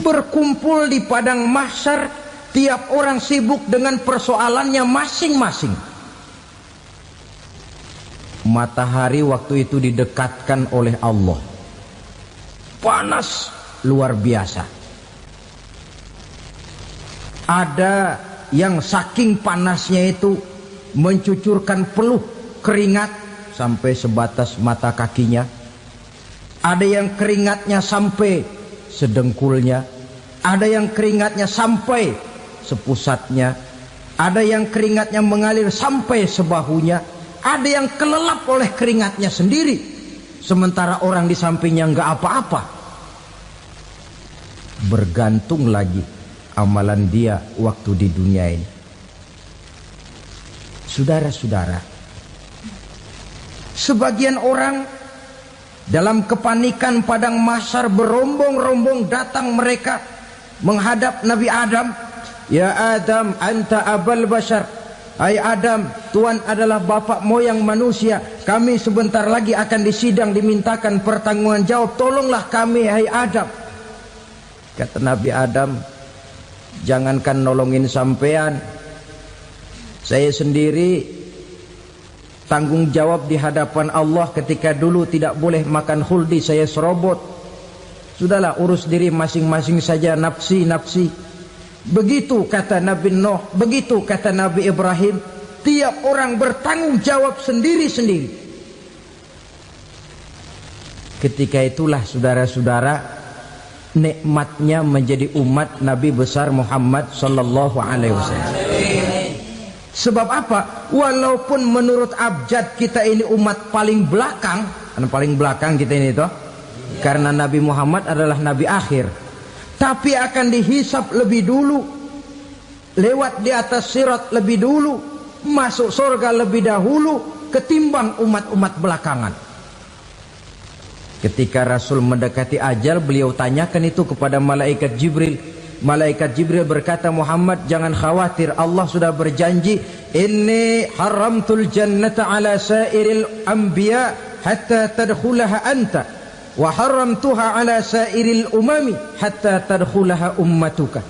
berkumpul di padang mahsyar, tiap orang sibuk dengan persoalannya masing-masing. Matahari waktu itu didekatkan oleh Allah, panas luar biasa. Ada yang saking panasnya itu mencucurkan peluh keringat sampai sebatas mata kakinya. Ada yang keringatnya sampai sedengkulnya, ada yang keringatnya sampai sepusatnya, ada yang keringatnya mengalir sampai sebahunya, ada yang kelelap oleh keringatnya sendiri, sementara orang di sampingnya nggak apa-apa. Bergantung lagi amalan dia waktu di dunia ini. Saudara-saudara, sebagian orang dalam kepanikan padang mahsyar berombong-rombong datang mereka menghadap Nabi Adam. Ya Adam, anta abal bashar. Hai Adam, Tuhan adalah bapak moyang manusia. Kami sebentar lagi akan disidang, dimintakan pertanggungan jawab. Tolonglah kami, hai Adam. Kata Nabi Adam, jangankan nolongin sampean, saya sendiri tanggung jawab di hadapan Allah ketika dulu tidak boleh makan khuldi, saya serobot. Sudahlah, urus diri masing-masing saja, nafsi. Begitu kata Nabi Nuh, begitu kata Nabi Ibrahim. Tiap orang bertanggung jawab sendiri-sendiri. Ketika itulah saudara-saudara, nikmatnya menjadi umat Nabi besar Muhammad sallallahu alaihi wasallam. Sebab apa? Walaupun menurut abjad kita ini umat paling belakang, paling belakang kita ini toh, karena Nabi Muhammad adalah Nabi akhir, tapi akan dihisap lebih dulu, lewat di atas sirat lebih dulu, masuk surga lebih dahulu ketimbang umat-umat belakangan. Ketika Rasul mendekati ajal, beliau tanyakan itu kepada malaikat Jibril. Malaikat Jibril berkata, Muhammad jangan khawatir, Allah sudah berjanji, inni haramtul jannata ala sairil anbiya hatta tadkhulaha anta, wa haramtuha ala sairil umami hatta tadkhulaha ummatuka.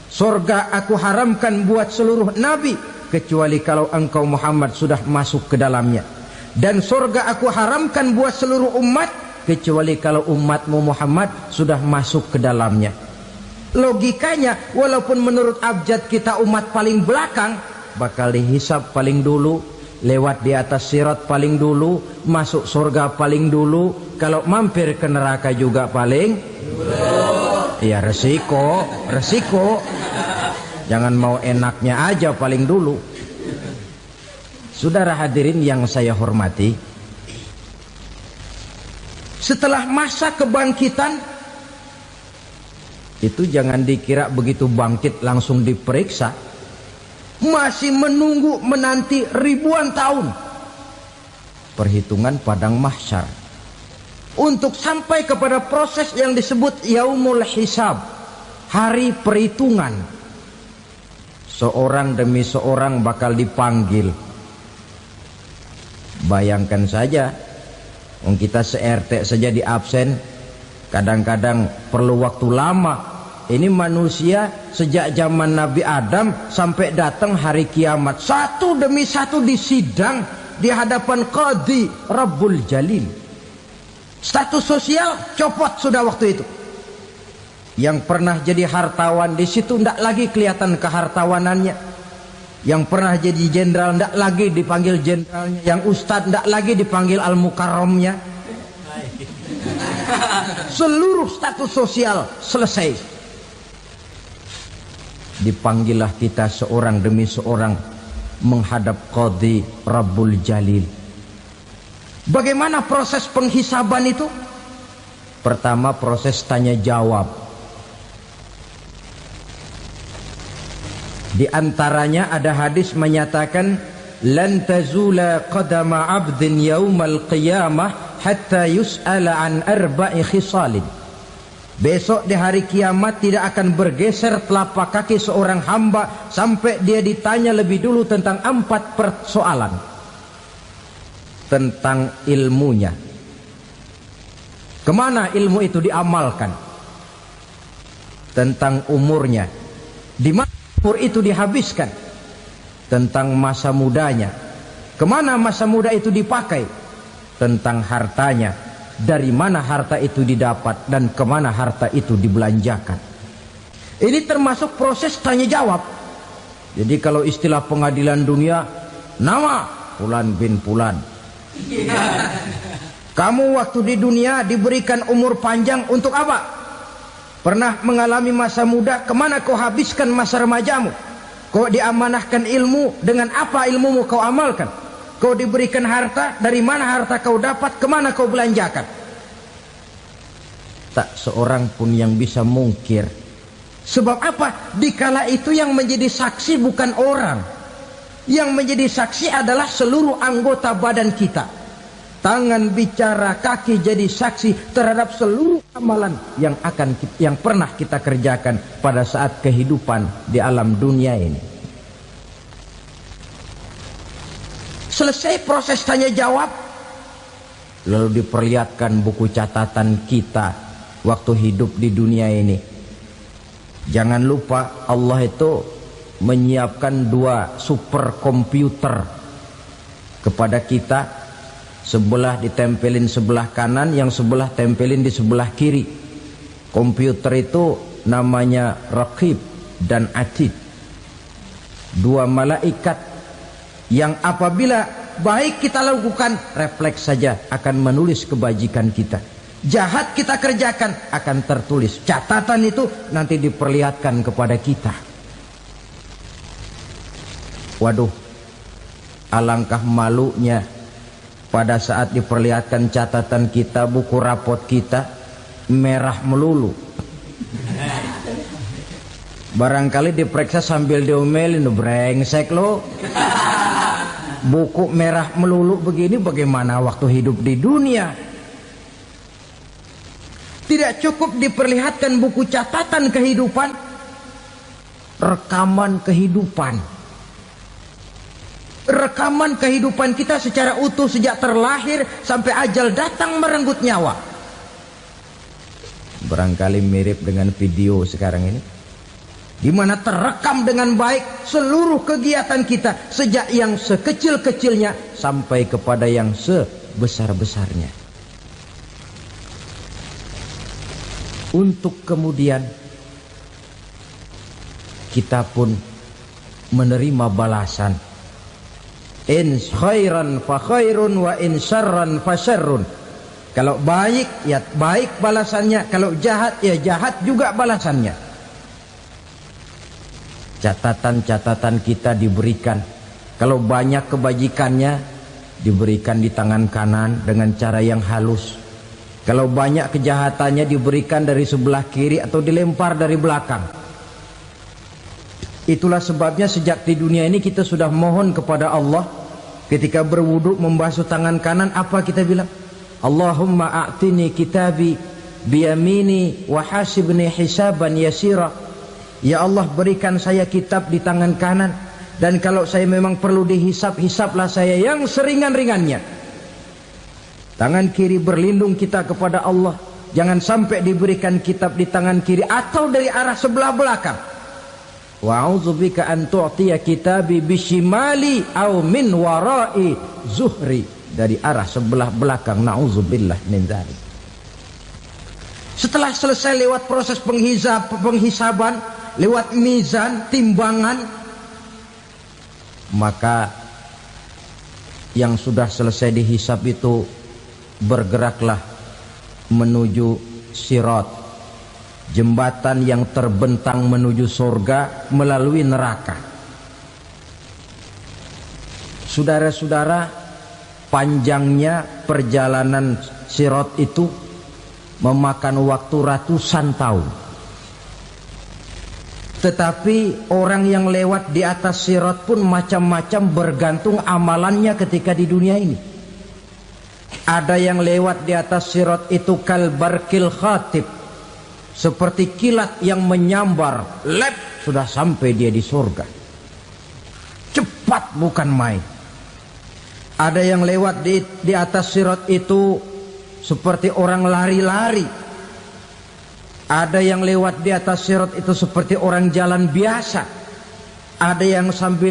Surga aku haramkan buat seluruh nabi kecuali kalau engkau Muhammad sudah masuk ke dalamnya, dan surga aku haramkan buat seluruh umat kecuali kalau umatmu Muhammad sudah masuk ke dalamnya. Logikanya, walaupun menurut abjad kita umat paling belakang, bakal dihisap paling dulu, lewat di atas sirat paling dulu, masuk surga paling dulu, kalau mampir ke neraka juga paling dulu. Ya resiko. Jangan mau enaknya aja paling dulu. Saudara hadirin yang saya hormati, setelah masa kebangkitan itu jangan dikira begitu bangkit langsung diperiksa. Masih menunggu menanti ribuan tahun perhitungan padang mahsyar untuk sampai kepada proses yang disebut yaumul hisab, hari perhitungan. Seorang demi seorang bakal dipanggil. Bayangkan saja, kita se-RT saja di absen, kadang-kadang perlu waktu lama. Ini manusia sejak zaman Nabi Adam sampai datang hari kiamat, satu demi satu disidang di hadapan Qadhi Rabbul Jalil. Status sosial copot sudah waktu itu. Yang pernah jadi hartawan di situ tidak lagi kelihatan kehartawanannya. Yang pernah jadi jenderal tidak lagi dipanggil jenderalnya. Yang ustadz tidak lagi dipanggil al-mukarramnya. Seluruh status sosial selesai. Dipanggillah kita seorang demi seorang menghadap Qadhi Rabbul Jalil. Bagaimana proses penghisaban itu? Pertama, proses tanya jawab. Di antaranya ada hadis menyatakan, lan tazula qadama 'abdin yaumal qiyamah hatta yus'ala an arba'i khisalin. Besok di hari kiamat tidak akan bergeser telapak kaki seorang hamba sampai dia ditanya lebih dulu tentang 4 persoalan. Tentang ilmunya. Kemana ilmu itu diamalkan? tentang umurnya, di mana umur itu dihabiskan, tentang masa mudanya, kemana masa muda itu dipakai, tentang hartanya, dari mana harta itu didapat dan kemana harta itu dibelanjakan. Ini termasuk proses tanya jawab. Jadi kalau istilah pengadilan dunia, nama Fulan bin Fulan. Kamu waktu di dunia diberikan umur panjang untuk apa? Pernah mengalami masa muda, kemana kau habiskan masa remajamu? Kau diamanahkan ilmu, dengan apa ilmumu kau amalkan? Kau diberikan harta, dari mana harta kau dapat, kemana kau belanjakan? Tak seorang pun yang bisa mungkir. Sebab apa? Dikala itu yang menjadi saksi bukan orang. Yang menjadi saksi adalah seluruh anggota badan kita. Tangan bicara, kaki jadi saksi terhadap seluruh amalan yang pernah kita kerjakan pada saat kehidupan di alam dunia ini. Selesai proses tanya jawab, lalu diperlihatkan buku catatan kita waktu hidup di dunia ini. Jangan lupa Allah itu menyiapkan 2 superkomputer kepada kita. Sebelah ditempelin sebelah kanan, yang sebelah tempelin di sebelah kiri. Komputer itu namanya Raqib dan Atid. 2 malaikat yang apabila baik kita lakukan, refleks saja akan menulis kebajikan kita. Jahat kita kerjakan, akan tertulis. Catatan itu nanti diperlihatkan kepada kita. Waduh, alangkah malunya pada saat diperlihatkan catatan kita, buku rapot kita merah melulu. Barangkali diperiksa sambil diomelin, brengsek lo. Buku merah melulu begini, bagaimana waktu hidup di dunia? Tidak cukup diperlihatkan buku catatan kehidupan, rekaman kehidupan. Rekaman kehidupan kita secara utuh sejak terlahir sampai ajal datang merenggut nyawa. Barangkali mirip dengan video sekarang ini, di mana terekam dengan baik seluruh kegiatan kita, sejak yang sekecil-kecilnya sampai kepada yang sebesar-besarnya. Untuk kemudian kita pun menerima balasan. In khairan fa khairun wa in syarran fa syarrun. Kalau baik ya baik balasannya, kalau jahat ya jahat juga balasannya. Catatan-catatan kita diberikan. Kalau banyak kebajikannya diberikan di tangan kanan dengan cara yang halus. Kalau banyak kejahatannya diberikan dari sebelah kiri atau dilempar dari belakang. Itulah sebabnya sejak di dunia ini kita sudah mohon kepada Allah. Ketika berwudu membasuh tangan kanan, apa kita bilang? Allahumma a'tini kitabi biyamini wa hasibni hisaban yasira. Ya Allah, berikan saya kitab di tangan kanan, dan kalau saya memang perlu dihisap, hisaplah saya yang seringan-ringannya. Tangan kiri berlindung kita kepada Allah. Jangan sampai diberikan kitab di tangan kiri atau dari arah sebelah belakang. Wa a'udzubika an tu'tiya kitabi bishimali aw min wara'i zuhri, dari arah sebelah belakang. Na'udzubillah min dzalik. Setelah selesai lewat proses penghisaban, lewat mizan, timbangan, maka yang sudah selesai dihisab itu bergeraklah menuju sirat, jembatan yang terbentang menuju surga melalui neraka. Saudara-saudara, panjangnya perjalanan sirat itu memakan waktu ratusan tahun. Tetapi orang yang lewat di atas sirat pun macam-macam, bergantung amalannya ketika di dunia ini. Ada yang lewat di atas sirat itu kal barkil khatib, seperti kilat yang menyambar, lep, sudah sampai dia di surga. Cepat bukan main. Ada yang lewat di atas sirat itu seperti orang lari-lari. Ada yang lewat di atas sirat itu seperti orang jalan biasa. Ada yang sambil